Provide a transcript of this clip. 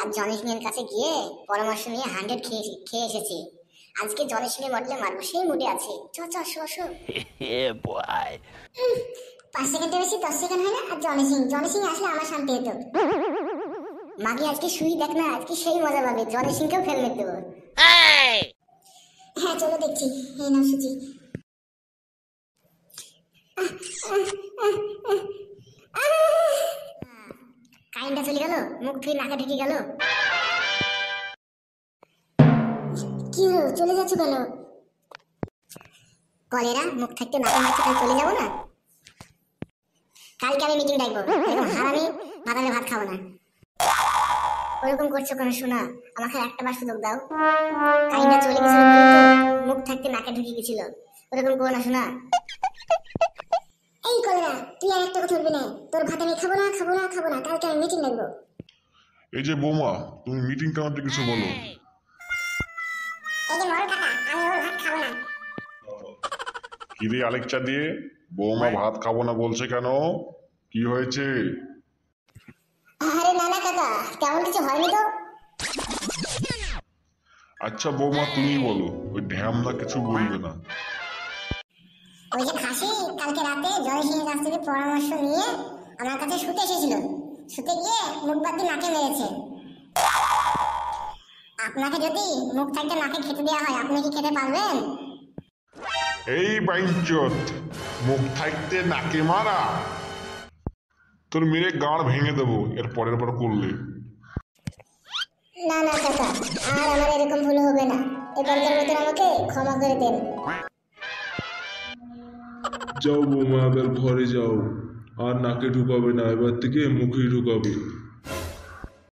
আজ জনি সিং এর কাছে গিয়ে পরামর্শ নিয়ে 100 খেয়ে এসেছি। আজকে জনি সিং এর মডেলে মারবো, সেই মুডে আছে। চ চ শো। Yeah, boy. 5 সেকেন্ডের বেশি 10 সেকেন্ড হয় না। আর জনি সিং আসলে আমার শান্তি হতো। মাগি আজকে শুই দেখ না, আজকে সেই মজা পাবে। জনি সিং কেও হেলমেট দেবো। হ্যাঁ চলো দেখছি। এই নাও সুজি। কাইন্ডা চলে গেল, মুখ থেকে নাকে ঢুকে গেল। কি হলো, চলে যাচ্ছ কেন? কলেরা, মুখ থাকতে নাকে মারছে, তাই চলে যাবো না? কালকে আমি মিটিং ডাকবো, এরকম হারামি মাথায় ভাত খাবো না। ওরকম করছো কেন শোনা? আমাকে একটা বার সুযোগ দাও। কাইন্ডা চলে গেছিল বলে তো মুখ থাকতে নাকে ঢুকে গেছিল। ওরকম করো না শোনা। এই কলেরা, তুই আর একটা কথা বলবি না। তোর ভাত আমি খাবো না, কালকে আমি মিটিং ডাকবো। এই যে বৌমা, তুমি মিটিং কেন ডেকেছো বলো? এই যে মরো কাকা, আমি ওর ভাত খাবো না। কি রে আলেকচা দিয়ে, বৌমা ভাত খাবো না বলছে কেন? কি হয়েছে? আরে না না কাকা, তেমন কিছু হয়নি তো। আচ্ছা বৌমা তুমি বলো, ওই ঢ্যামনা কিছু বলবে না। ওই যে খাসি কালকে রাতে জয় সিংহের কাছ থেকে পরামর্শ নিয়ে আমার কাছে শুতে এসেছিল। শুতে গিয়ে মুখ বাদ দিয়ে নাকে মেরেছে। আপনাকে যদি মুখ থাকতে নাকে খেতে দেওয়া হয়, আপনি কি খেতে পারবেন? এই বাইঞ্চত, মুখ থাকতে নাকে মারা, তোর মেরে গাঁড় ভেঙে দেবো এর পরের বার করলে। না না কাকা, আর আমার এরকম ভুল হবে না। এবারকার মতন আমাকে ক্ষমা করে দেন। যাও বৌমা, এবার ঘরে যাও। আর নাকে ঢুকাবে না, এবার থেকে মুখেই ঢুকাবে।